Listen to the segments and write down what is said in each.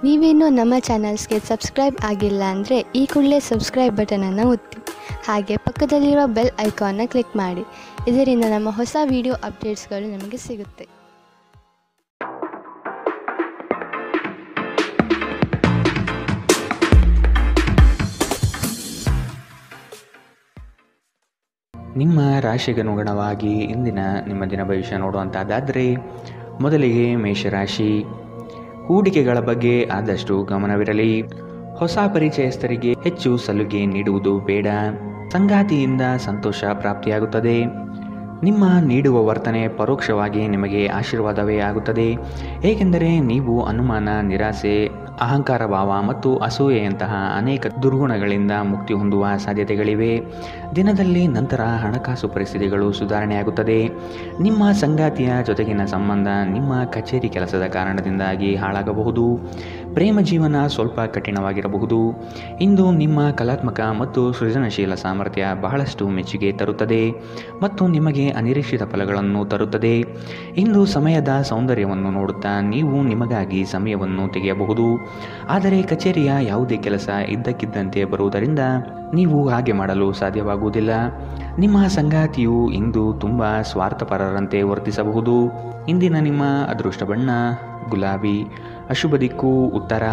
ನೀವೇನೂ ನಮ್ಮ ಚಾನಲ್ಸ್ಗೆ ಸಬ್ಸ್ಕ್ರೈಬ್ ಆಗಿಲ್ಲ ಅಂದರೆ ಈ ಕೂಡಲೇ ಸಬ್ಸ್ಕ್ರೈಬ್ ಬಟನನ್ನು ಒತ್ತಿ. ಹಾಗೆ ಪಕ್ಕದಲ್ಲಿರುವ ಬೆಲ್ ಐಕಾನ್ನ ಕ್ಲಿಕ್ ಮಾಡಿ. ಇದರಿಂದ ನಮ್ಮ ಹೊಸ ವಿಡಿಯೋ ಅಪ್ಡೇಟ್ಸ್ಗಳು ನಿಮಗೆ ಸಿಗುತ್ತೆ. ನಿಮ್ಮ ರಾಶಿಗನುಗುಣವಾಗಿ ಇಂದಿನ ನಿಮ್ಮ ದಿನ ಭವಿಷ್ಯ ನೋಡುವಂಥದ್ದಾದರೆ ಮೊದಲಿಗೆ ಮೇಷರಾಶಿ. ಹೂಡಿಕೆಗಳ ಬಗ್ಗೆ ಆದಷ್ಟು ಗಮನವಿರಲಿ. ಹೊಸ ಪರಿಚಯಸ್ಥರಿಗೆ ಹೆಚ್ಚು ಸಲುಗೆ ನೀಡುವುದು ಬೇಡ. ಸಂಗಾತಿಯಿಂದ ಸಂತೋಷ ಪ್ರಾಪ್ತಿಯಾಗುತ್ತದೆ. ನಿಮ್ಮ ನೀಡುವ ವರ್ತನೆ ಪರೋಕ್ಷವಾಗಿ ನಿಮಗೆ ಆಶೀರ್ವಾದವೇ ಆಗುತ್ತದೆ. ಏಕೆಂದರೆ ನೀವು ಅನುಮಾನ, ನಿರಾಸೆ, ಅಹಂಕಾರ ಭಾವ ಮತ್ತು ಅಸೂಯೆಯಂತಹ ಅನೇಕ ದುರ್ಗುಣಗಳಿಂದ ಮುಕ್ತಿ ಹೊಂದುವ ಸಾಧ್ಯತೆಗಳಿವೆ. ದಿನದಲ್ಲಿ ನಂತರ ಹಣಕಾಸು ಪರಿಸ್ಥಿತಿಗಳು ಸುಧಾರಣೆಯಾಗುತ್ತದೆ. ನಿಮ್ಮ ಸಂಗಾತಿಯ ಜೊತೆಗಿನ ಸಂಬಂಧ ನಿಮ್ಮ ಕಚೇರಿ ಕೆಲಸದ ಕಾರಣದಿಂದಾಗಿ ಹಾಳಾಗಬಹುದು. ಪ್ರೇಮ ಜೀವನ ಸ್ವಲ್ಪ ಕಠಿಣವಾಗಿರಬಹುದು. ಇಂದು ನಿಮ್ಮ ಕಲಾತ್ಮಕ ಮತ್ತು ಸೃಜನಶೀಲ ಸಾಮರ್ಥ್ಯ ಬಹಳಷ್ಟು ಮೆಚ್ಚುಗೆ ತರುತ್ತದೆ ಮತ್ತು ನಿಮಗೆ ಅನಿರೀಕ್ಷಿತ ಫಲಗಳನ್ನು ತರುತ್ತದೆ. ಇಂದು ಸಮಯದ ಸೌಂದರ್ಯವನ್ನು ನೋಡುತ್ತಾ ನೀವು ನಿಮಗಾಗಿ ಸಮಯವನ್ನು ತೆಗೆಯಬಹುದು. ಆದರೆ ಕಚೇರಿಯ ಯಾವುದೇ ಕೆಲಸ ಇದ್ದಕ್ಕಿದ್ದಂತೆ ಬರುವುದರಿಂದ ನೀವು ಹಾಗೆ ಮಾಡಲು ಸಾಧ್ಯವಾಗುವುದಿಲ್ಲ. ನಿಮ್ಮ ಸಂಗಾತಿಯು ಇಂದು ತುಂಬ ಸ್ವಾರ್ಥಪರರಂತೆ ವರ್ತಿಸಬಹುದು. ಇಂದಿನ ನಿಮ್ಮ ಅದೃಷ್ಟ ಬಣ್ಣ ಗುಲಾಬಿ. ಅಶುಭ ದಿಕ್ಕು ಉತ್ತರ.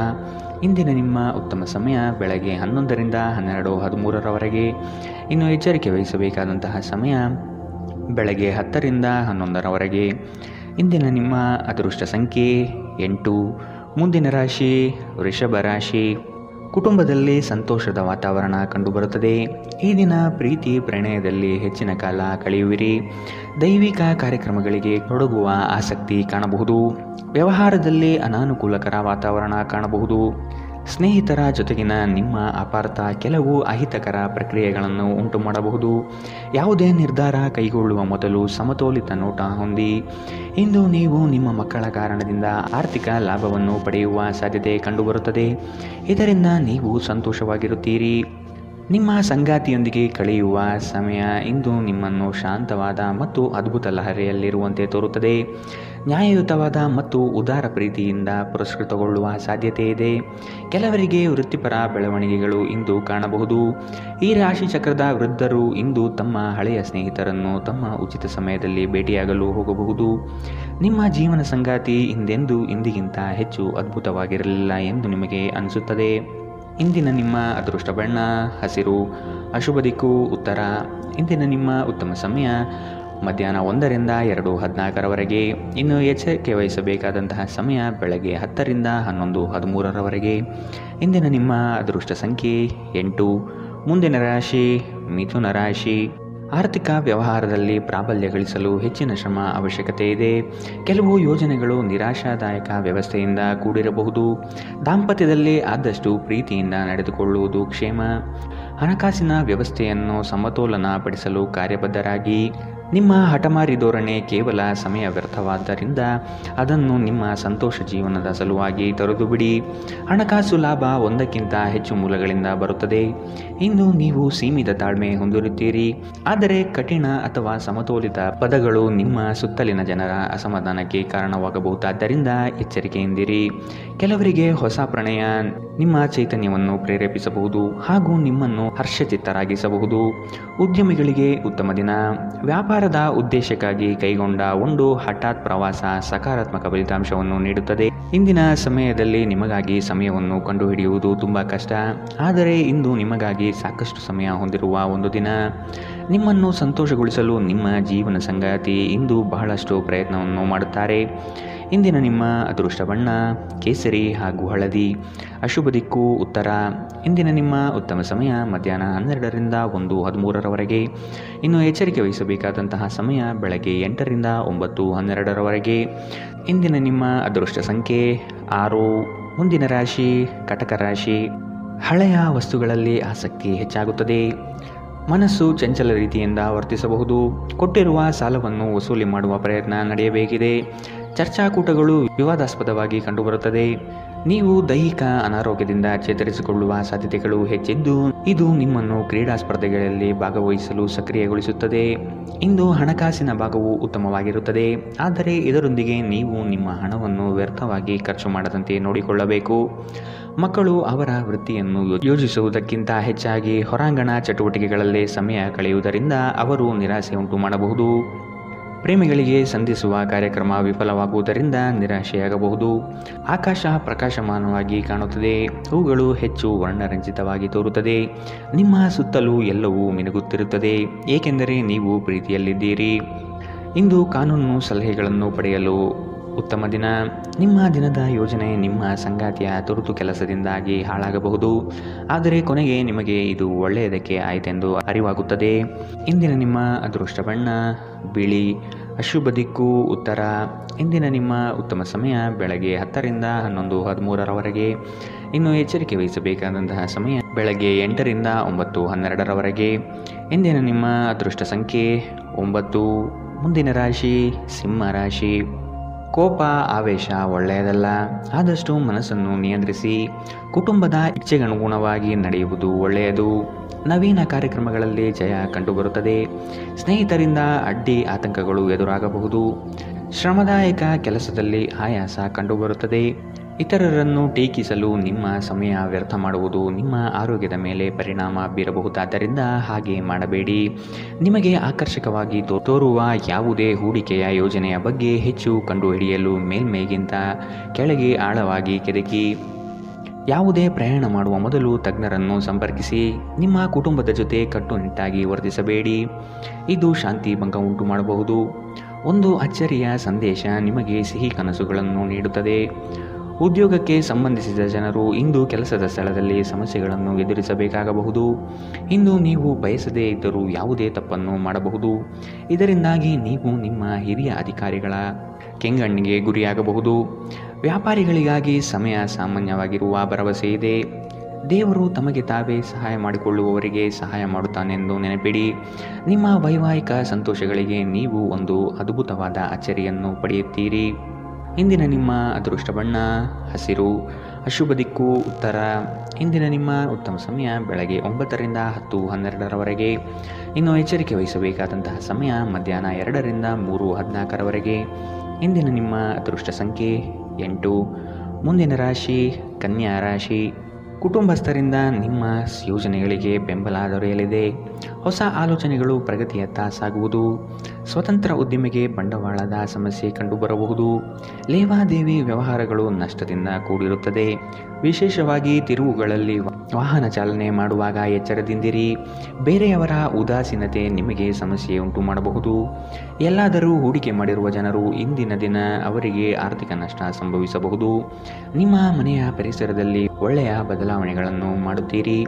ಇಂದಿನ ನಿಮ್ಮ ಉತ್ತಮ ಸಮಯ ಬೆಳಗ್ಗೆ 11ರಿಂದ 12:13ರವರೆಗೆ. ಇನ್ನು ಎಚ್ಚರಿಕೆ ವಹಿಸಬೇಕಾದಂತಹ ಸಮಯ ಬೆಳಗ್ಗೆ 10ರಿಂದ 11ರವರೆಗೆ. ಇಂದಿನ ನಿಮ್ಮ ಅದೃಷ್ಟ ಸಂಖ್ಯೆ 8. ಮುಂದಿನ ರಾಶಿ ವೃಷಭ ರಾಶಿ. ಕುಟುಂಬದಲ್ಲಿ ಸಂತೋಷದ ವಾತಾವರಣ ಕಂಡುಬರುತ್ತದೆ. ಈ ದಿನ ಪ್ರೀತಿ ಪ್ರಣಯದಲ್ಲಿ ಹೆಚ್ಚಿನ ಕಾಲ ಕಳೆಯುವಿರಿ. ದೈವಿಕ ಕಾರ್ಯಕ್ರಮಗಳಿಗೆ ತೊಡಗುವ ಆಸಕ್ತಿ ಕಾಣಬಹುದು. ವ್ಯವಹಾರದಲ್ಲಿ ಅನಾನುಕೂಲಕರ ವಾತಾವರಣ ಕಾಣಬಹುದು. ಸ್ನೇಹಿತರ ಜೊತೆಗಿನ ನಿಮ್ಮ ಅಪಾರ್ಥ ಕೆಲವು ಅಹಿತಕರ ಪ್ರಕ್ರಿಯೆಗಳನ್ನು ಉಂಟು ಮಾಡಬಹುದು. ಯಾವುದೇ ನಿರ್ಧಾರ ಕೈಗೊಳ್ಳುವ ಮೊದಲು ಸಮತೋಲಿತ ನೋಟ ಹೊಂದಿ. ಇಂದು ನೀವು ನಿಮ್ಮ ಮಕ್ಕಳ ಕಾರಣದಿಂದ ಆರ್ಥಿಕ ಲಾಭವನ್ನು ಪಡೆಯುವ ಸಾಧ್ಯತೆ ಕಂಡುಬರುತ್ತದೆ. ಇದರಿಂದ ನೀವು ಸಂತೋಷವಾಗಿರುತ್ತೀರಿ. ನಿಮ್ಮ ಸಂಗಾತಿಯೊಂದಿಗೆ ಕಳೆಯುವ ಸಮಯ ಇಂದು ನಿಮ್ಮನ್ನು ಶಾಂತವಾದ ಮತ್ತು ಅದ್ಭುತ ಲಹರಿಯಲ್ಲಿರುವಂತೆ ತೋರುತ್ತದೆ. ನ್ಯಾಯಯುತವಾದ ಮತ್ತು ಉದಾರ ಪ್ರೀತಿಯಿಂದ ಪುರಸ್ಕೃತಗೊಳ್ಳುವ ಸಾಧ್ಯತೆ ಇದೆ. ಕೆಲವರಿಗೆ ವೃತ್ತಿಪರ ಬೆಳವಣಿಗೆಗಳು ಇಂದು ಕಾಣಬಹುದು. ಈ ರಾಶಿ ಚಕ್ರದ ವೃದ್ಧರು ಇಂದು ತಮ್ಮ ಹಳೆಯ ಸ್ನೇಹಿತರನ್ನು ತಮ್ಮ ಉಚಿತ ಸಮಯದಲ್ಲಿ ಭೇಟಿಯಾಗಲು ಹೋಗಬಹುದು. ನಿಮ್ಮ ಜೀವನ ಸಂಗಾತಿ ಇಂದಿಗಿಂತ ಹೆಚ್ಚು ಅದ್ಭುತವಾಗಿರಲಿಲ್ಲ ಎಂದು ನಿಮಗೆ ಅನಿಸುತ್ತದೆ. ಇಂದಿನ ನಿಮ್ಮ ಅದೃಷ್ಟ ಬಣ್ಣ ಹಸಿರು. ಅಶುಭ ದಿಕ್ಕು ಉತ್ತರ. ಇಂದಿನ ನಿಮ್ಮ ಉತ್ತಮ ಸಮಯ ಮಧ್ಯಾಹ್ನ 1ರಿಂದ 2:14ರವರೆಗೆ. ಇನ್ನು ಎಚ್ಚರಿಕೆ ವಹಿಸಬೇಕಾದಂತಹ ಸಮಯ ಬೆಳಗ್ಗೆ 10ರಿಂದ 11:13ರವರೆಗೆ. ಇಂದಿನ ನಿಮ್ಮ ಅದೃಷ್ಟ ಸಂಖ್ಯೆ 8. ಮುಂದಿನ ರಾಶಿ ಮಿಥುನ ರಾಶಿ. ಆರ್ಥಿಕ ವ್ಯವಹಾರದಲ್ಲಿ ಪ್ರಾಬಲ್ಯ ಗಳಿಸಲು ಹೆಚ್ಚಿನ ಶ್ರಮ ಅವಶ್ಯಕತೆ ಇದೆ. ಕೆಲವು ಯೋಜನೆಗಳು ನಿರಾಶಾದಾಯಕ ವ್ಯವಸ್ಥೆಯಿಂದ ಕೂಡಿರಬಹುದು. ದಾಂಪತ್ಯದಲ್ಲಿ ಆದಷ್ಟು ಪ್ರೀತಿಯಿಂದ ನಡೆದುಕೊಳ್ಳುವುದು ಕ್ಷೇಮ. ಹಣಕಾಸಿನ ವ್ಯವಸ್ಥೆಯನ್ನು ಸಮತೋಲನ ಪಡಿಸಲು ಕಾರ್ಯಬದ್ಧರಾಗಿ. ನಿಮ್ಮ ಹಠಮಾರಿ ಧೋರಣೆ ಕೇವಲ ಸಮಯ ವ್ಯರ್ಥವಾದ್ದರಿಂದ ಅದನ್ನು ನಿಮ್ಮ ಸಂತೋಷ ಜೀವನದ ಸಲುವಾಗಿ ತೊರೆದು ಬಿಡಿ. ಹಣಕಾಸು ಲಾಭ ಒಂದಕ್ಕಿಂತ ಹೆಚ್ಚು ಮೂಲಗಳಿಂದ ಬರುತ್ತದೆ. ಇಂದು ನೀವು ಸೀಮಿತ ತಾಳ್ಮೆ ಹೊಂದಿರುತ್ತೀರಿ. ಆದರೆ ಕಠಿಣ ಅಥವಾ ಸಮತೋಲಿತ ಪದಗಳು ನಿಮ್ಮ ಸುತ್ತಲಿನ ಜನರ ಅಸಮಾಧಾನಕ್ಕೆ ಕಾರಣವಾಗಬಹುದಾದ್ದರಿಂದ ಎಚ್ಚರಿಕೆಯಿಂದಿರಿ. ಕೆಲವರಿಗೆ ಹೊಸ ಪ್ರಣಯ ನಿಮ್ಮ ಚೈತನ್ಯವನ್ನು ಪ್ರೇರೇಪಿಸಬಹುದು ಹಾಗೂ ನಿಮ್ಮನ್ನು ಹರ್ಷಚಿತ್ತರಾಗಿಸಬಹುದು. ಉದ್ಯಮಿಗಳಿಗೆ ಉತ್ತಮ ದಿನ. ವ್ಯಾಪಾರದ ಉದ್ದೇಶಕ್ಕಾಗಿ ಕೈಗೊಂಡ ಒಂದು ಹಠಾತ್ ಪ್ರವಾಸ ಸಕಾರಾತ್ಮಕ ಫಲಿತಾಂಶವನ್ನು ನೀಡುತ್ತದೆ. ಇಂದಿನ ಸಮಯದಲ್ಲಿ ನಿಮಗಾಗಿ ಸಮಯವನ್ನು ಕಂಡುಹಿಡಿಯುವುದು ತುಂಬ ಕಷ್ಟ. ಆದರೆ ಇಂದು ನಿಮಗಾಗಿ ಸಾಕಷ್ಟು ಸಮಯ ಹೊಂದಿರುವ ಒಂದು ದಿನ. ನಿಮ್ಮನ್ನು ಸಂತೋಷಗೊಳಿಸಲು ನಿಮ್ಮ ಜೀವನ ಸಂಗಾತಿ ಇಂದು ಬಹಳಷ್ಟು ಪ್ರಯತ್ನವನ್ನು ಮಾಡುತ್ತಾರೆ. ಇಂದಿನ ನಿಮ್ಮ ಅದೃಷ್ಟ ಬಣ್ಣ ಕೇಸರಿ ಹಾಗೂ ಹಳದಿ. ಅಶುಭ ದಿಕ್ಕು ಉತ್ತರ. ಇಂದಿನ ನಿಮ್ಮ ಉತ್ತಮ ಸಮಯ ಮಧ್ಯಾಹ್ನ 12ರಿಂದ 1:13ರವರೆಗೆ. ಇನ್ನು ಎಚ್ಚರಿಕೆ ವಹಿಸಬೇಕಾದಂತಹ ಸಮಯ ಬೆಳಗ್ಗೆ 8ರಿಂದ 9:12ರವರೆಗೆ. ಇಂದಿನ ನಿಮ್ಮ ಅದೃಷ್ಟ ಸಂಖ್ಯೆ 6. ಮುಂದಿನ ರಾಶಿ ಕಟಕ ರಾಶಿ. ಹಳೆಯ ವಸ್ತುಗಳಲ್ಲಿ ಆಸಕ್ತಿ ಹೆಚ್ಚಾಗುತ್ತದೆ. ಮನಸ್ಸು ಚಂಚಲ ರೀತಿಯಿಂದ ವರ್ತಿಸಬಹುದು. ಕೊಟ್ಟಿರುವ ಸಾಲವನ್ನು ವಸೂಲಿ ಮಾಡುವ ಪ್ರಯತ್ನ ನಡೆಯಬೇಕಿದೆ. ಚರ್ಚಾಕೂಟಗಳು ವಿವಾದಾಸ್ಪದವಾಗಿ ಕಂಡುಬರುತ್ತದೆ. ನೀವು ದೈಹಿಕ ಅನಾರೋಗ್ಯದಿಂದ ಚೇತರಿಸಿಕೊಳ್ಳುವ ಸಾಧ್ಯತೆಗಳು ಹೆಚ್ಚಿದ್ದು ಇದು ನಿಮ್ಮನ್ನು ಕ್ರೀಡಾ ಸ್ಪರ್ಧೆಗಳಲ್ಲಿ ಭಾಗವಹಿಸಲು ಸಕ್ರಿಯಗೊಳಿಸುತ್ತದೆ. ಇಂದು ಹಣಕಾಸಿನ ಭಾಗವು ಉತ್ತಮವಾಗಿರುತ್ತದೆ, ಆದರೆ ಇದರೊಂದಿಗೆ ನೀವು ನಿಮ್ಮ ಹಣವನ್ನು ವ್ಯರ್ಥವಾಗಿ ಖರ್ಚು ಮಾಡದಂತೆ ನೋಡಿಕೊಳ್ಳಬೇಕು. ಮಕ್ಕಳು ಅವರ ವೃತ್ತಿಯನ್ನು ಯೋಜಿಸುವುದಕ್ಕಿಂತ ಹೆಚ್ಚಾಗಿ ಹೊರಾಂಗಣ ಚಟುವಟಿಕೆಗಳಲ್ಲಿ ಸಮಯ ಕಳೆಯುವುದರಿಂದ ಅವರು ನಿರಾಸೆ ಉಂಟು ಮಾಡಬಹುದು. ಪ್ರೇಮಿಗಳಿಗೆ ಸಂಧಿಸುವ ಕಾರ್ಯಕ್ರಮ ವಿಫಲವಾಗುವುದರಿಂದ ನಿರಾಶೆಯಾಗಬಹುದು. ಆಕಾಶ ಪ್ರಕಾಶಮಾನವಾಗಿ ಕಾಣುತ್ತದೆ, ಹೂಗಳು ಹೆಚ್ಚು ವರ್ಣರಂಜಿತವಾಗಿ ತೋರುತ್ತದೆ. ನಿಮ್ಮ ಸುತ್ತಲೂ ಎಲ್ಲವೂ ಮಿನುಗುತ್ತಿರುತ್ತದೆ, ಏಕೆಂದರೆ ನೀವು ಪ್ರೀತಿಯಲ್ಲಿದ್ದೀರಿ. ಇಂದು ಕಾನೂನು ಸಲಹೆಗಳನ್ನು ಪಡೆಯಲು ಉತ್ತಮ ದಿನ. ನಿಮ್ಮ ದಿನದ ಯೋಜನೆ ನಿಮ್ಮ ಸಂಗಾತಿಯ ತುರ್ತು ಕೆಲಸದಿಂದಾಗಿ ಹಾಳಾಗಬಹುದು, ಆದರೆ ಕೊನೆಗೆ ನಿಮಗೆ ಇದು ಒಳ್ಳೆಯದಕ್ಕೆ ಆಯಿತೆಂದು ಅರಿವಾಗುತ್ತದೆ. ಇಂದಿನ ನಿಮ್ಮ ಅದೃಷ್ಟ ಬಣ್ಣ ಬಿಳಿ, ಅಶುಭ ದಿಕ್ಕು ಉತ್ತರ. ಇಂದಿನ ನಿಮ್ಮ ಉತ್ತಮ ಸಮಯ ಬೆಳಗ್ಗೆ 10 ರಿಂದ 11:13 ಇನ್ನು ಎಚ್ಚರಿಕೆ ವಹಿಸಬೇಕಾದಂತಹ ಸಮಯ ಬೆಳಗ್ಗೆ 8 ರಿಂದ 9:12 ಇಂದಿನ ನಿಮ್ಮ ಅದೃಷ್ಟ ಸಂಖ್ಯೆ 9. ಮುಂದಿನ ರಾಶಿ ಸಿಂಹ ರಾಶಿ. ಕೋಪ ಆವೇಶ ಒಳ್ಳೆಯದಲ್ಲ, ಆದಷ್ಟು ಮನಸ್ಸನ್ನು ನಿಯಂತ್ರಿಸಿ. ಕುಟುಂಬದ ಇಚ್ಛೆಗನುಗುಣವಾಗಿ ನಡೆಯುವುದು ಒಳ್ಳೆಯದು. ನವೀನ ಕಾರ್ಯಕ್ರಮಗಳಲ್ಲಿ ಜಯ ಕಂಡುಬರುತ್ತದೆ. ಸ್ನೇಹಿತರಿಂದ ಅಡ್ಡಿ ಆತಂಕಗಳು ಎದುರಾಗಬಹುದು. ಶ್ರಮದಾಯಕ ಕೆಲಸದಲ್ಲಿ ಆಯಾಸ ಕಂಡುಬರುತ್ತದೆ. ಇತರರನ್ನು ಟೀಕಿಸಲು ನಿಮ್ಮ ಸಮಯ ವ್ಯರ್ಥ ಮಾಡುವುದು ನಿಮ್ಮ ಆರೋಗ್ಯದ ಮೇಲೆ ಪರಿಣಾಮ ಬೀರಬಹುದಾದ್ದರಿಂದ ಹಾಗೆ ಮಾಡಬೇಡಿ. ನಿಮಗೆ ಆಕರ್ಷಕವಾಗಿ ತೋರುವ ಯಾವುದೇ ಹೂಡಿಕೆಯ ಯೋಜನೆಯ ಬಗ್ಗೆ ಹೆಚ್ಚು ಕಂಡುಹಿಡಿಯಲು ಮೇಲ್ಮೈಗಿಂತ ಕೆಳಗೆ ಆಳವಾಗಿ ಕೆದಕಿ. ಯಾವುದೇ ಪ್ರಯಾಣ ಮಾಡುವ ಮೊದಲು ತಜ್ಞರನ್ನು ಸಂಪರ್ಕಿಸಿ. ನಿಮ್ಮ ಕುಟುಂಬದ ಜೊತೆ ಕಟ್ಟುನಿಟ್ಟಾಗಿ ವರ್ತಿಸಬೇಡಿ, ಇದು ಶಾಂತಿ ಭಂಗ ಉಂಟು ಮಾಡಬಹುದು. ಒಂದು ಅಚ್ಚರಿಯ ಸಂದೇಶ ನಿಮಗೆ ಸಿಹಿ ಕನಸುಗಳನ್ನು ನೀಡುತ್ತದೆ. ಉದ್ಯೋಗಕ್ಕೆ ಸಂಬಂಧಿಸಿದ ಜನರು ಇಂದು ಕೆಲಸದ ಸ್ಥಳದಲ್ಲಿ ಸಮಸ್ಯೆಗಳನ್ನು ಎದುರಿಸಬೇಕಾಗಬಹುದು. ಇಂದು ನೀವು ಬಯಸದೇ ಇದ್ದರೂ ಯಾವುದೇ ತಪ್ಪನ್ನು ಮಾಡಬಹುದು. ಇದರಿಂದಾಗಿ ನೀವು ನಿಮ್ಮ ಹಿರಿಯ ಅಧಿಕಾರಿಗಳ ಕೆಂಗಣ್ಣಿಗೆ ಗುರಿಯಾಗಬಹುದು. ವ್ಯಾಪಾರಿಗಳಿಗಾಗಿ ಸಮಯ ಸಾಮಾನ್ಯವಾಗಿರುವ ಭರವಸೆ ಇದೆ. ದೇವರು ತಮಗೆ ತಾವೇ ಸಹಾಯ ಮಾಡಿಕೊಳ್ಳುವವರಿಗೆ ಸಹಾಯ ಮಾಡುತ್ತಾನೆಂದು ನೆನಪಿಡಿ. ನಿಮ್ಮ ವೈವಾಹಿಕ ಸಂತೋಷಗಳಿಗೆ ನೀವು ಒಂದು ಅದ್ಭುತವಾದ ಅಚ್ಚರಿಯನ್ನು ಪಡೆಯುತ್ತೀರಿ. ಇಂದಿನ ನಿಮ್ಮ ಅದೃಷ್ಟ ಬಣ್ಣ ಹಸಿರು, ಅಶುಭ ದಿಕ್ಕು ಉತ್ತರ. ಇಂದಿನ ನಿಮ್ಮ ಉತ್ತಮ ಸಮಯ ಬೆಳಗ್ಗೆ 9 ರಿಂದ 10:12 ಇನ್ನು ಎಚ್ಚರಿಕೆ ವಹಿಸಬೇಕಾದಂತಹ ಸಮಯ ಮಧ್ಯಾಹ್ನ 2 ರಿಂದ 3:14 ಇಂದಿನ ನಿಮ್ಮ ಅದೃಷ್ಟ ಸಂಖ್ಯೆ 8. ಮುಂದಿನ ರಾಶಿ ಕನ್ಯಾ ರಾಶಿ. ಕುಟುಂಬಸ್ಥರಿಂದ ನಿಮ್ಮ ಯೋಜನೆಗಳಿಗೆ ಬೆಂಬಲ ದೊರೆಯಲಿದೆ. ಹೊಸ ಆಲೋಚನೆಗಳು ಪ್ರಗತಿಯತ್ತ ಸಾಗುವುದು. ಸ್ವತಂತ್ರ ಉದ್ಯಮಿಗೆ ಬಂಡವಾಳದ ಸಮಸ್ಯೆ ಕಂಡುಬರಬಹುದು. ಲೇವಾದೇವಿ ವ್ಯವಹಾರಗಳು ನಷ್ಟದಿಂದ ಕೂಡಿರುತ್ತದೆ. ವಿಶೇಷವಾಗಿ ತಿರುವುಗಳಲ್ಲಿ ವಾಹನ ಚಾಲನೆ ಮಾಡುವಾಗ ಎಚ್ಚರದಿಂದಿರಿ. ಬೇರೆಯವರ ಉದಾಸೀನತೆ ನಿಮಗೆ ಸಮಸ್ಯೆ ಉಂಟು ಮಾಡಬಹುದು. ಎಲ್ಲಾದರೂ ಹೂಡಿಕೆ ಮಾಡಿರುವ ಜನರು ಇಂದಿನ ದಿನ ಅವರಿಗೆ ಆರ್ಥಿಕ ನಷ್ಟ ಸಂಭವಿಸಬಹುದು. ನಿಮ್ಮ ಮನೆಯ ಪರಿಸರದಲ್ಲಿ ಒಳ್ಳೆಯ ಬದಲಾವಣೆಗಳನ್ನು ಮಾಡುತ್ತೀರಿ.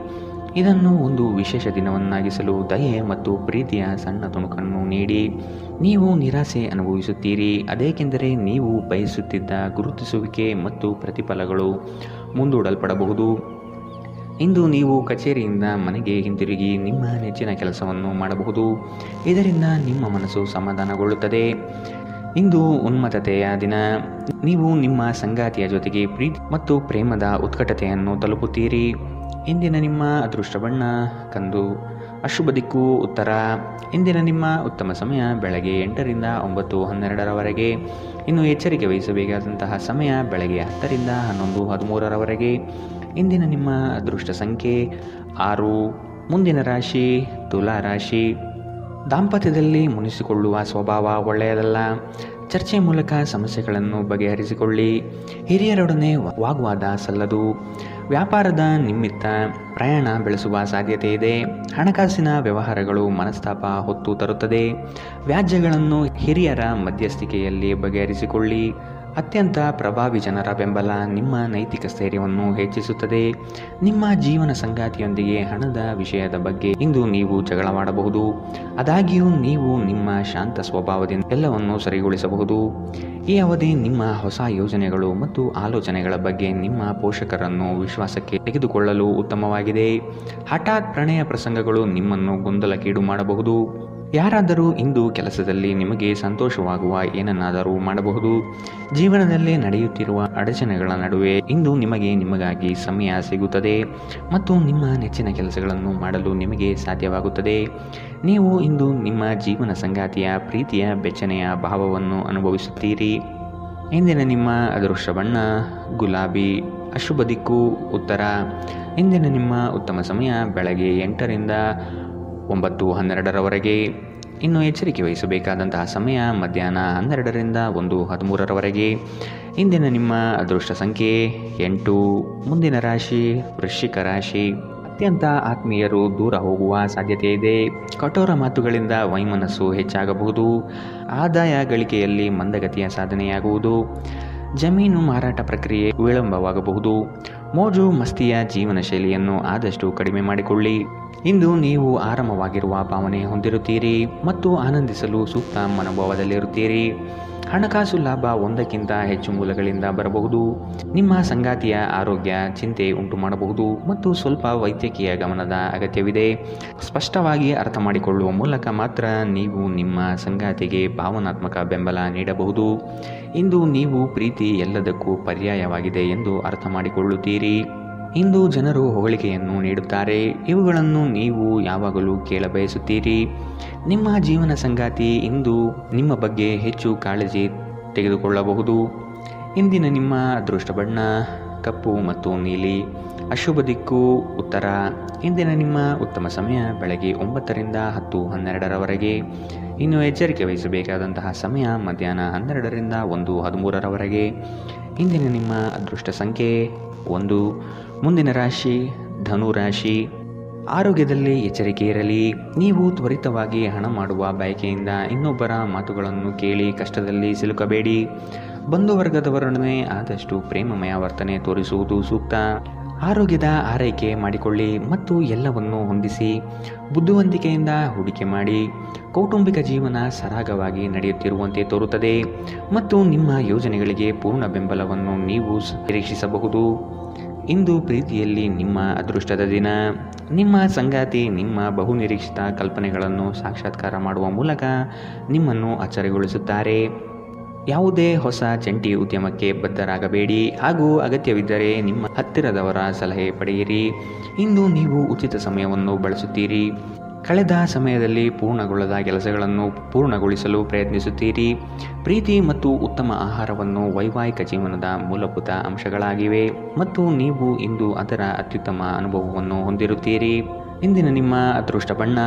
ಇದನ್ನು ಒಂದು ವಿಶೇಷ ದಿನವನ್ನಾಗಿಸಲು ದಯೆ ಮತ್ತು ಪ್ರೀತಿಯ ಸಣ್ಣ ತುಣುಕನ್ನು ನೀಡಿ. ನೀವು ನಿರಾಸೆ ಅನುಭವಿಸುತ್ತೀರಿ, ಅದೇಕೆಂದರೆ ನೀವು ಬಯಸುತ್ತಿದ್ದ ಗುರುತಿಸುವಿಕೆ ಮತ್ತು ಪ್ರತಿಫಲಗಳು ಮುಂದೂಡಲ್ಪಡಬಹುದು. ಇಂದು ನೀವು ಕಚೇರಿಯಿಂದ ಮನೆಗೆ ಹಿಂತಿರುಗಿ ನಿಮ್ಮ ನೆಚ್ಚಿನ ಕೆಲಸವನ್ನು ಮಾಡಬಹುದು. ಇದರಿಂದ ನಿಮ್ಮ ಮನಸ್ಸು ಸಮಾಧಾನಗೊಳ್ಳುತ್ತದೆ. ಇಂದು ಉನ್ಮತ್ತತೆಯ ದಿನ. ನೀವು ನಿಮ್ಮ ಸಂಗಾತಿಯ ಜೊತೆಗೆ ಪ್ರೀತಿ ಮತ್ತು ಪ್ರೇಮದ ಉತ್ಕಟತೆಯನ್ನು ತಲುಪುತ್ತೀರಿ. ಇಂದಿನ ನಿಮ್ಮ ಅದೃಷ್ಟ ಬಣ್ಣ ಕಂದು, ಅಶುಭ ದಿಕ್ಕು ಉತ್ತರ. ಇಂದಿನ ನಿಮ್ಮ ಉತ್ತಮ ಸಮಯ ಬೆಳಗ್ಗೆ 8 ರಿಂದ 9:12 ಇನ್ನು ಎಚ್ಚರಿಕೆ ವಹಿಸಬೇಕಾದಂತಹ ಸಮಯ ಬೆಳಗ್ಗೆ 10 ರಿಂದ 11:13 ಇಂದಿನ ನಿಮ್ಮ ಅದೃಷ್ಟ ಸಂಖ್ಯೆ 6. ಮುಂದಿನ ರಾಶಿ ತುಲಾ ರಾಶಿ. ದಾಂಪತ್ಯದಲ್ಲಿ ಮುನಿಸಿಕೊಳ್ಳುವ ಸ್ವಭಾವ ಒಳ್ಳೆಯದಲ್ಲ. ಚರ್ಚೆ ಮೂಲಕ ಸಮಸ್ಯೆಗಳನ್ನು ಬಗೆಹರಿಸಿಕೊಳ್ಳಿ. ಹಿರಿಯರೊಡನೆ ವಾಗ್ವಾದ ಸಲ್ಲದು. ವ್ಯಾಪಾರದ ನಿಮಿತ್ತ ಪ್ರಯಾಣ ಬೆಳೆಸುವ ಸಾಧ್ಯತೆ ಇದೆ. ಹಣಕಾಸಿನ ವ್ಯವಹಾರಗಳು ಮನಸ್ತಾಪ ಹೊತ್ತು ತರುತ್ತದೆ. ವ್ಯಾಜ್ಯಗಳನ್ನು ಹಿರಿಯರ ಮಧ್ಯಸ್ಥಿಕೆಯಲ್ಲಿ ಬಗೆಹರಿಸಿಕೊಳ್ಳಿ. ಅತ್ಯಂತ ಪ್ರಭಾವಿ ಜನರ ಬೆಂಬಲ ನಿಮ್ಮ ನೈತಿಕ ಸ್ಥೈರ್ಯವನ್ನು ಹೆಚ್ಚಿಸುತ್ತದೆ. ನಿಮ್ಮ ಜೀವನ ಸಂಗಾತಿಯೊಂದಿಗೆ ಹಣದ ವಿಷಯದ ಬಗ್ಗೆ ಇಂದು ನೀವು ಜಗಳವಾಡಬಹುದು. ಆದಾಗ್ಯೂ ನೀವು ನಿಮ್ಮ ಶಾಂತ ಸ್ವಭಾವದಿಂದ ಎಲ್ಲವನ್ನು ಸರಿಗೊಳಿಸಬಹುದು. ಈ ಅವಧಿ ನಿಮ್ಮ ಹೊಸ ಯೋಜನೆಗಳು ಮತ್ತು ಆಲೋಚನೆಗಳ ಬಗ್ಗೆ ನಿಮ್ಮ ಪೋಷಕರನ್ನು ವಿಶ್ವಾಸಕ್ಕೆ ತೆಗೆದುಕೊಳ್ಳಲು ಉತ್ತಮವಾಗಿದೆ. ಹಠಾತ್ ಪ್ರಣಯ ಪ್ರಸಂಗಗಳು ನಿಮ್ಮನ್ನು ಗೊಂದಲಕ್ಕೀಡು ಮಾಡಬಹುದು. ಯಾರಾದರೂ ಇಂದು ಕೆಲಸದಲ್ಲಿ ನಿಮಗೆ ಸಂತೋಷವಾಗುವ ಏನನ್ನಾದರೂ ಮಾಡಬಹುದು. ಜೀವನದಲ್ಲಿ ನಡೆಯುತ್ತಿರುವ ಅಡಚಣೆಗಳ ನಡುವೆ ಇಂದು ನಿಮಗಾಗಿ ಸಮಯ ಸಿಗುತ್ತದೆ ಮತ್ತು ನಿಮ್ಮ ನೆಚ್ಚಿನ ಕೆಲಸಗಳನ್ನು ಮಾಡಲು ನಿಮಗೆ ಸಾಧ್ಯವಾಗುತ್ತದೆ. ನೀವು ಇಂದು ನಿಮ್ಮ ಜೀವನ ಸಂಗಾತಿಯ ಪ್ರೀತಿಯ ಬೆಚ್ಚನೆಯ ಭಾವವನ್ನು ಅನುಭವಿಸುತ್ತೀರಿ. ಇಂದಿನ ನಿಮ್ಮ ಅದೃಷ್ಟ ಬಣ್ಣ ಗುಲಾಬಿ, ಅಶುಭ ದಿಕ್ಕು ಉತ್ತರ. ಇಂದಿನ ನಿಮ್ಮ ಉತ್ತಮ ಸಮಯ ಬೆಳಗ್ಗೆ 8ರಿಂದ 9:12ರವರೆಗೆ. ಇನ್ನು ಎಚ್ಚರಿಕೆ ವಹಿಸಬೇಕಾದಂತಹ ಸಮಯ ಮಧ್ಯಾಹ್ನ 12ರಿಂದ 1:13ರವರೆಗೆ. ಇಂದಿನ ನಿಮ್ಮ ಅದೃಷ್ಟ ಸಂಖ್ಯೆ 8. ಮುಂದಿನ ರಾಶಿ ವೃಶ್ಚಿಕ ರಾಶಿ. ಅತ್ಯಂತ ಆತ್ಮೀಯರು ದೂರ ಹೋಗುವ ಸಾಧ್ಯತೆ ಇದೆ. ಕಠೋರ ಮಾತುಗಳಿಂದ ವೈಮನಸ್ಸು ಹೆಚ್ಚಾಗಬಹುದು. ಆದಾಯ ಗಳಿಕೆಯಲ್ಲಿ ಮಂದಗತಿಯ ಸಾಧನೆಯಾಗುವುದು. ಜಮೀನು ಮಾರಾಟ ಪ್ರಕ್ರಿಯೆ ವಿಳಂಬವಾಗಬಹುದು. ಮೋಜು ಮಸ್ತಿಯ ಜೀವನ ಶೈಲಿಯನ್ನು ಆದಷ್ಟು ಕಡಿಮೆ ಮಾಡಿಕೊಳ್ಳಿ. ಇಂದು ನೀವು ಆರಾಮವಾಗಿರುವ ಭಾವನೆ ಹೊಂದಿರುತ್ತೀರಿ ಮತ್ತು ಆನಂದಿಸಲು ಸೂಕ್ತ ಮನೋಭಾವದಲ್ಲಿರುತ್ತೀರಿ. ಹಣಕಾಸು ಲಾಭ ಒಂದಕ್ಕಿಂತ ಹೆಚ್ಚು ಮೂಲಗಳಿಂದ ಬರಬಹುದು. ನಿಮ್ಮ ಸಂಗಾತಿಯ ಆರೋಗ್ಯ ಚಿಂತೆ ಉಂಟು ಮಾಡಬಹುದು ಮತ್ತು ಸ್ವಲ್ಪ ವೈದ್ಯಕೀಯ ಗಮನದ ಅಗತ್ಯವಿದೆ. ಸ್ಪಷ್ಟವಾಗಿ ಅರ್ಥ ಮಾಡಿಕೊಳ್ಳುವ ಮೂಲಕ ಮಾತ್ರ ನೀವು ನಿಮ್ಮ ಸಂಗಾತಿಗೆ ಭಾವನಾತ್ಮಕ ಬೆಂಬಲ ನೀಡಬಹುದು. ಇಂದು ನೀವು ಪ್ರೀತಿ ಎಲ್ಲದಕ್ಕೂ ಪರ್ಯಾಯವಾಗಿದೆ ಎಂದು ಅರ್ಥ ಮಾಡಿಕೊಳ್ಳುತ್ತೀರಿ. ಇಂದು ಜನರು ಹೊಗಳಿಕೆಯನ್ನು ನೀಡುತ್ತಾರೆ. ಇವುಗಳನ್ನು ನೀವು ಯಾವಾಗಲೂ ಕೇಳಬಯಸುತ್ತೀರಿ. ನಿಮ್ಮ ಜೀವನ ಸಂಗಾತಿ ಇಂದು ನಿಮ್ಮ ಬಗ್ಗೆ ಹೆಚ್ಚು ಕಾಳಜಿ ತೆಗೆದುಕೊಳ್ಳಬಹುದು. ಇಂದಿನ ನಿಮ್ಮ ಅದೃಷ್ಟ ಬಣ್ಣ ಕಪ್ಪು ಮತ್ತು ನೀಲಿ, ಅಶುಭ ದಿಕ್ಕು ಉತ್ತರ. ಇಂದಿನ ನಿಮ್ಮ ಉತ್ತಮ ಸಮಯ ಬೆಳಗ್ಗೆ 9ರಿಂದ 10:12ರವರೆಗೆ. ಇನ್ನು ಎಚ್ಚರಿಕೆ ವಹಿಸಬೇಕಾದಂತಹ ಸಮಯ ಮಧ್ಯಾಹ್ನ 12ರಿಂದ 1:13ರವರೆಗೆ. ಇಂದಿನ ನಿಮ್ಮ ಅದೃಷ್ಟ ಸಂಖ್ಯೆ 1. ಮುಂದಿನ ರಾಶಿ ಧನು ರಾಶಿ. ಆರೋಗ್ಯದಲ್ಲಿ ಎಚ್ಚರಿಕೆ ಇರಲಿ. ನೀವು ತ್ವರಿತವಾಗಿ ಹಣ ಮಾಡುವ ಬಯಕೆಯಿಂದ ಇನ್ನೊಬ್ಬರ ಮಾತುಗಳನ್ನು ಕೇಳಿ ಕಷ್ಟದಲ್ಲಿ ಸಿಲುಕಬೇಡಿ. ಬಂಧುವರ್ಗದವರೊಡನೆ ಆದಷ್ಟು ಪ್ರೇಮಮಯ ವರ್ತನೆ ತೋರಿಸುವುದು ಸೂಕ್ತ. ಆರೋಗ್ಯದ ಆರೈಕೆ ಮಾಡಿಕೊಳ್ಳಿ ಮತ್ತು ಎಲ್ಲವನ್ನು ಹೊಂದಿಸಿ. ಬುದ್ಧಿವಂತಿಕೆಯಿಂದ ಹೂಡಿಕೆ ಮಾಡಿ. ಕೌಟುಂಬಿಕ ಜೀವನ ಸರಾಗವಾಗಿ ನಡೆಯುತ್ತಿರುವಂತೆ ತೋರುತ್ತದೆ ಮತ್ತು ನಿಮ್ಮ ಯೋಜನೆಗಳಿಗೆ ಪೂರ್ಣ ಬೆಂಬಲವನ್ನು ನೀವು ನಿರೀಕ್ಷಿಸಬಹುದು. ಇಂದು ಪ್ರೀತಿಯಲ್ಲಿ ನಿಮ್ಮ ಅದೃಷ್ಟದ ದಿನ. ನಿಮ್ಮ ಸಂಗಾತಿ ನಿಮ್ಮ ಬಹುನಿರೀಕ್ಷಿತ ಕಲ್ಪನೆಗಳನ್ನು ಸಾಕ್ಷಾತ್ಕಾರ ಮಾಡುವ ಮೂಲಕ ನಿಮ್ಮನ್ನು ಅಚ್ಚರಿಗೊಳಿಸುತ್ತಾರೆ. ಯಾವುದೇ ಹೊಸ ಜಂಟಿ ಉದ್ಯಮಕ್ಕೆ ಬದ್ಧರಾಗಬೇಡಿ ಹಾಗೂ ಅಗತ್ಯವಿದ್ದರೆ ನಿಮ್ಮ ಹತ್ತಿರದವರ ಸಲಹೆ ಪಡೆಯಿರಿ. ಇಂದು ನೀವು ಉಚಿತ ಸಮಯವನ್ನು ಬಳಸುತ್ತೀರಿ. ಕಳೆದ ಸಮಯದಲ್ಲಿ ಪೂರ್ಣಗೊಳ್ಳದ ಕೆಲಸಗಳನ್ನು ಪೂರ್ಣಗೊಳಿಸಲು ಪ್ರಯತ್ನಿಸುತ್ತೀರಿ. ಪ್ರೀತಿ ಮತ್ತು ಉತ್ತಮ ಆಹಾರವನ್ನು ವೈವಾಹಿಕ ಜೀವನದ ಮೂಲಭೂತ ಅಂಶಗಳಾಗಿವೆ ಮತ್ತು ನೀವು ಇಂದು ಅದರ ಅತ್ಯುತ್ತಮ ಅನುಭವವನ್ನು ಹೊಂದಿರುತ್ತೀರಿ. ಇಂದಿನ ನಿಮ್ಮ ಅದೃಷ್ಟ ಬಣ್ಣ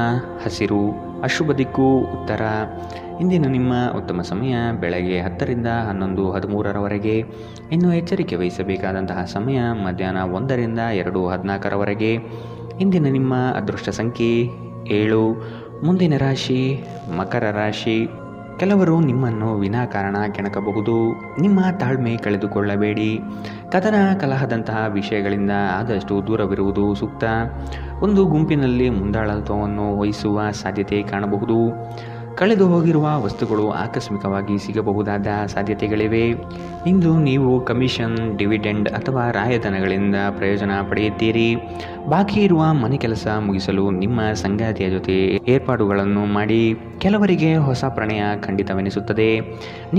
ಹಸಿರು, ಅಶುಭ ದಿಕ್ಕು ಉತ್ತರ. ಇಂದಿನ ನಿಮ್ಮ ಉತ್ತಮ ಸಮಯ ಬೆಳಗ್ಗೆ 10ರಿಂದ 11:13ರವರೆಗೆ. ಇನ್ನು ಎಚ್ಚರಿಕೆ ವಹಿಸಬೇಕಾದಂತಹ ಸಮಯ ಮಧ್ಯಾಹ್ನ 1ರಿಂದ 2:14ರವರೆಗೆ. ಇಂದಿನ ನಿಮ್ಮ ಅದೃಷ್ಟ ಸಂಖ್ಯೆ 7. ಮುಂದಿನ ರಾಶಿ ಮಕರ ರಾಶಿ. ಕೆಲವರು ನಿಮ್ಮನ್ನು ವಿನಾಕಾರಣ ಕೆಣಕಬಹುದು. ನಿಮ್ಮ ತಾಳ್ಮೆ ಕಳೆದುಕೊಳ್ಳಬೇಡಿ. ಕದನ ಕಲಹದಂತಹ ವಿಷಯಗಳಿಂದ ಆದಷ್ಟು ದೂರವಿರುವುದು ಸೂಕ್ತ. ಒಂದು ಗುಂಪಿನಲ್ಲಿ ಮುಂದಾಳತ್ವವನ್ನು ವಹಿಸುವ ಸಾಧ್ಯತೆ ಕಾಣಬಹುದು. ಕಳೆದು ಹೋಗಿರುವ ವಸ್ತುಗಳು ಆಕಸ್ಮಿಕವಾಗಿ ಸಿಗಬಹುದಾದ ಸಾಧ್ಯತೆಗಳಿವೆ. ಇಂದು ನೀವು ಕಮಿಷನ್, ಡಿವಿಡೆಂಡ್ ಅಥವಾ ರಾಯಧನಗಳಿಂದ ಪ್ರಯೋಜನ ಪಡೆಯುತ್ತೀರಿ. ಬಾಕಿ ಇರುವ ಮನೆ ಕೆಲಸ ಮುಗಿಸಲು ನಿಮ್ಮ ಸಂಗಾತಿಯ ಜೊತೆ ಏರ್ಪಾಡುಗಳನ್ನು ಮಾಡಿ. ಕೆಲವರಿಗೆ ಹೊಸ ಪ್ರಣಯ ಖಂಡಿತವೆನಿಸುತ್ತದೆ.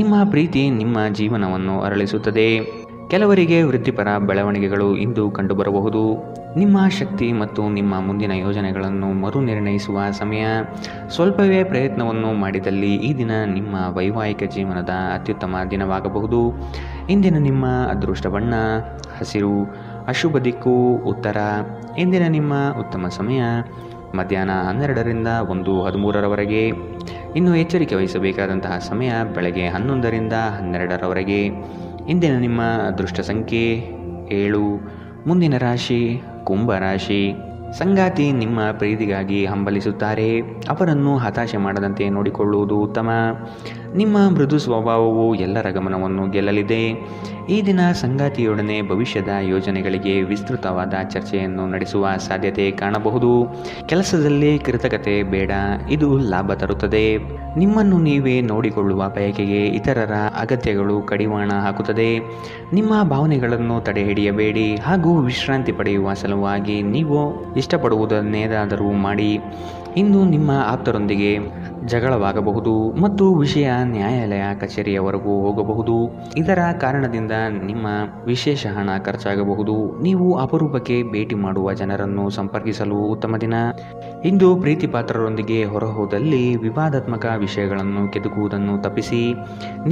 ನಿಮ್ಮ ಪ್ರೀತಿ ನಿಮ್ಮ ಜೀವನವನ್ನು ಅರಳಿಸುತ್ತದೆ. ಕೆಲವರಿಗೆ ವೃತ್ತಿಪರ ಬೆಳವಣಿಗೆಗಳು ಇಂದು ಕಂಡುಬರಬಹುದು. ನಿಮ್ಮ ಶಕ್ತಿ ಮತ್ತು ನಿಮ್ಮ ಮುಂದಿನ ಯೋಜನೆಗಳನ್ನು ಮರುನಿರ್ಣಯಿಸುವ ಸಮಯ. ಸ್ವಲ್ಪವೇ ಪ್ರಯತ್ನವನ್ನು ಮಾಡಿದಲ್ಲಿ ಈ ದಿನ ನಿಮ್ಮ ವೈವಾಹಿಕ ಜೀವನದ ಅತ್ಯುತ್ತಮ ದಿನವಾಗಬಹುದು. ಇಂದಿನ ನಿಮ್ಮ ಅದೃಷ್ಟ ಬಣ್ಣ ಹಸಿರು, ಅಶುಭ ದಿಕ್ಕು ಉತ್ತರ. ಇಂದಿನ ನಿಮ್ಮ ಉತ್ತಮ ಸಮಯ ಮಧ್ಯಾಹ್ನ 12ರಿಂದ 1:13ರವರೆಗೆ. ಇನ್ನು ಎಚ್ಚರಿಕೆ ವಹಿಸಬೇಕಾದಂತಹ ಸಮಯ ಬೆಳಗ್ಗೆ 11ರಿಂದ 12ರವರೆಗೆ. ಇಂದಿನ ನಿಮ್ಮ ಅದೃಷ್ಟ ಸಂಖ್ಯೆ 7. ಮುಂದಿನ ರಾಶಿ ಕುಂಭರಾಶಿ. ಸಂಗಾತಿ ನಿಮ್ಮ ಪ್ರೀತಿಗಾಗಿ ಹಂಬಲಿಸುತ್ತಾರೆ. ಅವರನ್ನು ಹತಾಶೆ ಮಾಡದಂತೆ ನೋಡಿಕೊಳ್ಳುವುದು ಉತ್ತಮ. ನಿಮ್ಮ ಮೃದು ಸ್ವಭಾವವು ಎಲ್ಲರ ಗಮನವನ್ನು ಗೆಲ್ಲಲಿದೆ. ಈ ದಿನ ಸಂಗಾತಿಯೊಡನೆ ಭವಿಷ್ಯದ ಯೋಜನೆಗಳಿಗೆ ವಿಸ್ತೃತವಾದ ಚರ್ಚೆಯನ್ನು ನಡೆಸುವ ಸಾಧ್ಯತೆ ಕಾಣಬಹುದು. ಕೆಲಸದಲ್ಲಿ ಕೃತಕತೆ ಬೇಡ, ಇದು ಲಾಭ ತರುತ್ತದೆ. ನಿಮ್ಮನ್ನು ನೀವೇ ನೋಡಿಕೊಳ್ಳುವ ಬಯಕೆಗೆ ಇತರರ ಅಗತ್ಯಗಳು ಕಡಿವಾಣ ಹಾಕುತ್ತದೆ. ನಿಮ್ಮ ಭಾವನೆಗಳನ್ನು ತಡೆಹಿಡಿಯಬೇಡಿ ಹಾಗೂ ವಿಶ್ರಾಂತಿ ಪಡೆಯುವ ಸಲುವಾಗಿ ನೀವು ಇಷ್ಟಪಡುವುದನ್ನೇನಾದರೂ ಮಾಡಿ. ಇಂದು ನಿಮ್ಮ ಆಪ್ತರೊಂದಿಗೆ ಜಗಳವಾಗಬಹುದು ಮತ್ತು ವಿಷಯ ನ್ಯಾಯಾಲಯ ಕಚೇರಿಯವರೆಗೂ ಹೋಗಬಹುದು. ಇದರ ಕಾರಣದಿಂದ ನಿಮ್ಮ ವಿಶೇಷ ಹಣ ಖರ್ಚಾಗಬಹುದು. ನೀವು ಅಪರೂಪಕ್ಕೆ ಭೇಟಿ ಮಾಡುವ ಜನರನ್ನು ಸಂಪರ್ಕಿಸಲು ಉತ್ತಮ ದಿನ. ಇಂದು ಪ್ರೀತಿ ಪಾತ್ರರೊಂದಿಗೆ ಹೊರಹೋದಲ್ಲಿ ವಿವಾದಾತ್ಮಕ ವಿಷಯಗಳನ್ನು ಕೆದಕುವುದನ್ನು ತಪ್ಪಿಸಿ.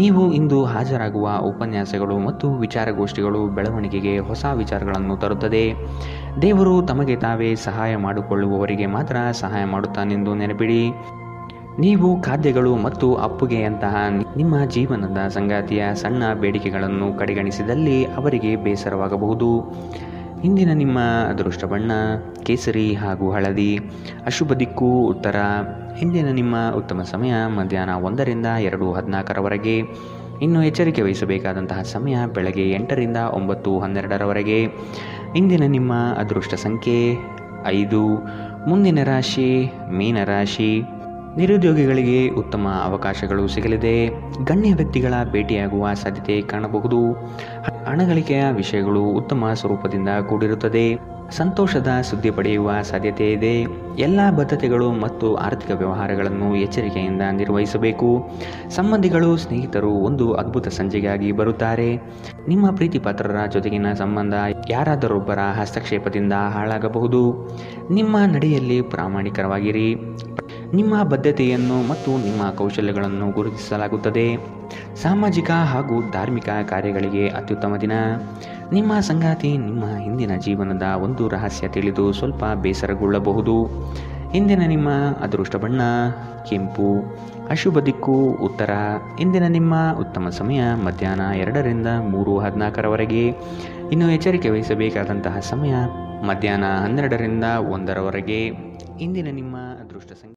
ನೀವು ಇಂದು ಹಾಜರಾಗುವ ಉಪನ್ಯಾಸಗಳು ಮತ್ತು ವಿಚಾರಗೋಷ್ಠಿಗಳು ಬೆಳವಣಿಗೆಗೆ ಹೊಸ ವಿಚಾರಗಳನ್ನು ತರುತ್ತದೆ. ದೇವರು ತಮಗೆ ತಾವೇ ಸಹಾಯ ಮಾಡಿಕೊಳ್ಳುವವರಿಗೆ ಮಾತ್ರ ಸಹಾಯ ಮಾಡುತ್ತಾನೆಂದು ನೆನಪಿಡಿ. ನೀವು ಖಾದ್ಯಗಳು ಮತ್ತು ಅಪ್ಪುಗೆಯಂತಹ ನಿಮ್ಮ ಜೀವನದ ಸಂಗಾತಿಯ ಸಣ್ಣ ಬೇಡಿಕೆಗಳನ್ನು ಕಡೆಗಣಿಸಿದಲ್ಲಿ ಅವರಿಗೆ ಬೇಸರವಾಗಬಹುದು. ಇಂದಿನ ನಿಮ್ಮ ಅದೃಷ್ಟ ಬಣ್ಣ ಕೇಸರಿ ಹಾಗೂ ಹಳದಿ. ಅಶುಭ ದಿಕ್ಕು ಉತ್ತರ. ಇಂದಿನ ನಿಮ್ಮ ಉತ್ತಮ ಸಮಯ ಮಧ್ಯಾಹ್ನ 1 ರಿಂದ 2:14 ಇನ್ನು ಎಚ್ಚರಿಕೆ ವಹಿಸಬೇಕಾದಂತಹ ಸಮಯ ಬೆಳಗ್ಗೆ 8 ರಿಂದ 9:12 ಇಂದಿನ ನಿಮ್ಮ ಅದೃಷ್ಟ ಸಂಖ್ಯೆ 5. ಮುಂದಿನ ರಾಶಿ ಮೀನರಾಶಿ. ನಿರುದ್ಯೋಗಿಗಳಿಗೆ ಉತ್ತಮ ಅವಕಾಶಗಳು ಸಿಗಲಿದೆ. ಗಣ್ಯ ವ್ಯಕ್ತಿಗಳ ಭೇಟಿಯಾಗುವ ಸಾಧ್ಯತೆ ಕಾಣಬಹುದು. ಹಣಗಳಿಕೆಯ ವಿಷಯಗಳು ಉತ್ತಮ ಸ್ವರೂಪದಿಂದ ಕೂಡಿರುತ್ತದೆ. ಸಂತೋಷದ ಸುದ್ದಿ ಪಡೆಯುವ ಸಾಧ್ಯತೆ ಇದೆ. ಎಲ್ಲ ಬದ್ಧತೆಗಳು ಮತ್ತು ಆರ್ಥಿಕ ವ್ಯವಹಾರಗಳನ್ನು ಎಚ್ಚರಿಕೆಯಿಂದ ನಿರ್ವಹಿಸಬೇಕು. ಸಂಬಂಧಿಗಳು ಸ್ನೇಹಿತರು ಒಂದು ಅದ್ಭುತ ಸಂಜೆಗಾಗಿ ಬರುತ್ತಾರೆ. ನಿಮ್ಮ ಪ್ರೀತಿ ಪಾತ್ರರ ಜೊತೆಗಿನ ಸಂಬಂಧ ಯಾರಾದರೊಬ್ಬರ ಹಸ್ತಕ್ಷೇಪದಿಂದ ಹಾಳಾಗಬಹುದು. ನಿಮ್ಮ ನಡೆಯಲ್ಲಿ ಪ್ರಾಮಾಣಿಕರಾಗಿರಿ. ನಿಮ್ಮ ಬದ್ಧತೆಯನ್ನು ಮತ್ತು ನಿಮ್ಮ ಕೌಶಲ್ಯಗಳನ್ನು ಗುರುತಿಸಲಾಗುತ್ತದೆ. ಸಾಮಾಜಿಕ ಹಾಗೂ ಧಾರ್ಮಿಕ ಕಾರ್ಯಗಳಿಗೆ ಅತ್ಯುತ್ತಮ ದಿನ. ನಿಮ್ಮ ಸಂಗಾತಿ ನಿಮ್ಮ ಹಿಂದಿನ ಜೀವನದ ಒಂದು ರಹಸ್ಯ ತಿಳಿದು ಸ್ವಲ್ಪ ಬೇಸರಗೊಳ್ಳಬಹುದು. ಇಂದಿನ ನಿಮ್ಮ ಅದೃಷ್ಟ ಬಣ್ಣ ಕೆಂಪು. ಅಶುಭ ದಿಕ್ಕು ಉತ್ತರ. ಇಂದಿನ ನಿಮ್ಮ ಉತ್ತಮ ಸಮಯ ಮಧ್ಯಾಹ್ನ 2 ರಿಂದ 3:14 ಇನ್ನು ಎಚ್ಚರಿಕೆ ವಹಿಸಬೇಕಾದಂತಹ ಸಮಯ ಮಧ್ಯಾಹ್ನ 12 ರಿಂದ 1 ಇಂದಿನ ನಿಮ್ಮ ಅದೃಷ್ಟ ಸಂಖ್ಯೆ